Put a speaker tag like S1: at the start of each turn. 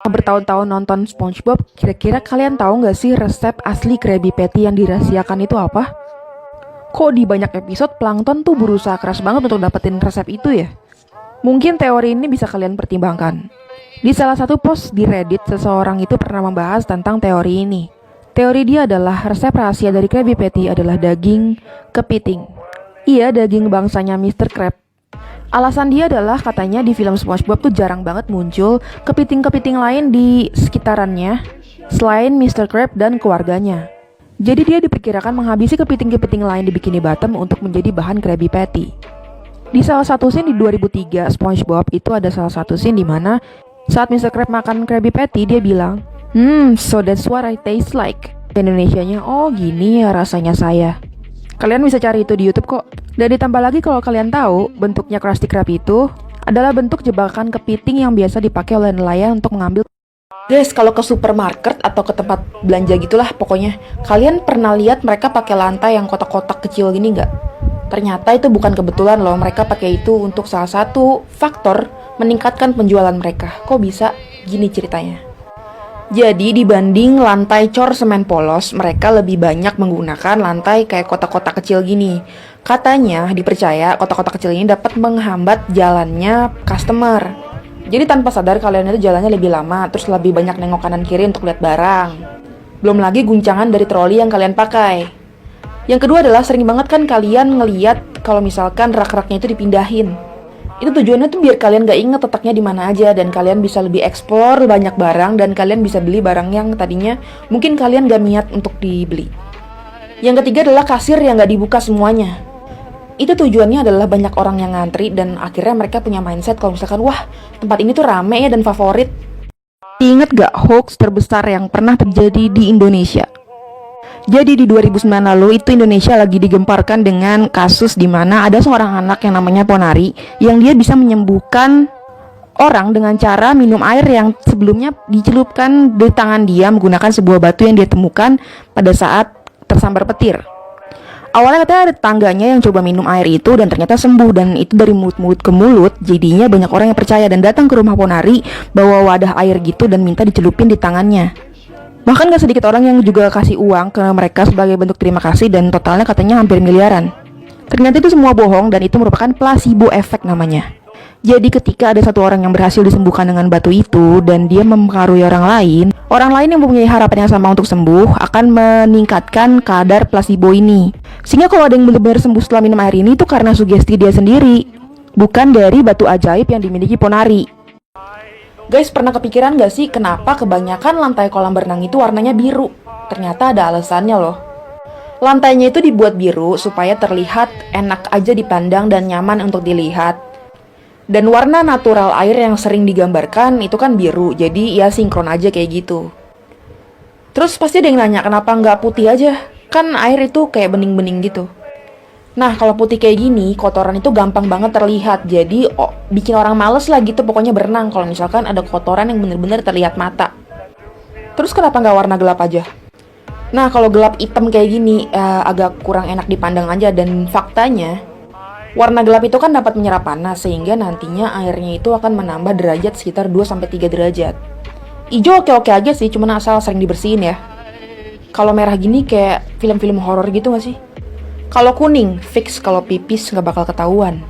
S1: Bertahun-tahun nonton SpongeBob, kira-kira kalian tahu nggak sih resep asli Krabby Patty yang dirahasiakan itu apa? Kok di banyak episode Plankton tuh berusaha keras banget untuk dapetin resep itu ya? Mungkin teori ini bisa kalian pertimbangkan. Di salah satu post di Reddit, seseorang itu pernah membahas tentang teori ini. Teori dia adalah resep rahasia dari Krabby Patty adalah daging kepiting. Iya, daging bangsanya Mr. Krab. Alasan dia adalah katanya di film SpongeBob tuh jarang banget muncul kepiting-kepiting lain di sekitarannya selain Mr. Krab dan keluarganya. Jadi dia diperkirakan menghabisi kepiting-kepiting lain di Bikini Bottom untuk menjadi bahan Krabby Patty. Di salah satu scene di 2003 SpongeBob itu ada salah satu scene di mana saat Mr. Krab makan Krabby Patty dia bilang, so that's what I taste like. Indonesianya, oh gini ya rasanya saya. Kalian bisa cari itu di YouTube kok. Dan ditambah lagi kalau kalian tahu, bentuknya Krusty Krab itu adalah bentuk jebakan kepiting yang biasa dipakai oleh nelayan untuk mengambil. Guys, kalau ke supermarket atau ke tempat belanja gitulah pokoknya, kalian pernah lihat mereka pakai lantai yang kotak-kotak kecil gini nggak? Ternyata itu bukan kebetulan loh, mereka pakai itu untuk salah satu faktor meningkatkan penjualan mereka. Kok bisa? Gini ceritanya. Jadi dibanding lantai cor semen polos, mereka lebih banyak menggunakan lantai kayak kotak-kotak kecil gini. Katanya, dipercaya kotak-kotak kecil ini dapat menghambat jalannya customer. Jadi tanpa sadar kalian itu jalannya lebih lama, terus lebih banyak nengok kanan kiri untuk lihat barang. Belum lagi guncangan dari troli yang kalian pakai. Yang kedua adalah sering banget kan kalian ngeliat kalau misalkan rak-raknya itu dipindahin. Itu tujuannya tuh biar kalian gak inget letaknya di mana aja dan kalian bisa lebih explore banyak barang dan kalian bisa beli barang yang tadinya mungkin kalian gak niat untuk dibeli. Yang ketiga adalah kasir yang gak dibuka semuanya. Itu tujuannya adalah banyak orang yang ngantri dan akhirnya mereka punya mindset kalau misalkan wah tempat ini tuh rame ya dan favorit. Ingat gak hoax terbesar yang pernah terjadi di Indonesia? Jadi di 2009 lalu itu Indonesia lagi digemparkan dengan kasus di mana ada seorang anak yang namanya Ponari yang dia bisa menyembuhkan orang dengan cara minum air yang sebelumnya dicelupkan di tangan dia menggunakan sebuah batu yang dia temukan pada saat tersambar petir. Awalnya katanya ada tetangganya yang coba minum air itu dan ternyata sembuh dan itu dari mulut-mulut ke mulut, jadinya banyak orang yang percaya dan datang ke rumah Ponari bawa wadah air gitu dan minta dicelupin di tangannya. Bahkan gak sedikit orang yang juga kasih uang ke mereka sebagai bentuk terima kasih dan totalnya katanya hampir miliaran. Ternyata itu semua bohong dan itu merupakan placebo effect namanya. Jadi ketika ada satu orang yang berhasil disembuhkan dengan batu itu dan dia mempengaruhi orang lain yang mempunyai harapan yang sama untuk sembuh akan meningkatkan kadar placebo ini. Sehingga kalau ada yang benar-benar sembuh setelah minum air ini itu karena sugesti dia sendiri, bukan dari batu ajaib yang dimiliki Ponari. Guys, pernah kepikiran gak sih kenapa kebanyakan lantai kolam berenang itu warnanya biru? Ternyata ada alasannya loh. Lantainya itu dibuat biru supaya terlihat enak aja dipandang dan nyaman untuk dilihat. Dan warna natural air yang sering digambarkan itu kan biru, jadi ya sinkron aja kayak gitu. Terus pasti ada yang nanya kenapa nggak putih aja? Kan air itu kayak bening-bening gitu. Nah, kalau putih kayak gini, kotoran itu gampang banget terlihat. Jadi, bikin orang males lah gitu pokoknya berenang kalau misalkan ada kotoran yang bener-bener terlihat mata. Terus kenapa nggak warna gelap aja? Nah, kalau gelap hitam kayak gini, agak kurang enak dipandang aja. Dan faktanya, warna gelap itu kan dapat menyerap panas, sehingga nantinya airnya itu akan menambah derajat sekitar 2-3 derajat. Ijo oke-oke aja sih, cuman asal sering dibersihin ya. Kalau merah gini kayak film-film horor gitu gak sih? Kalau kuning, fix kalau pipis nggak bakal ketahuan.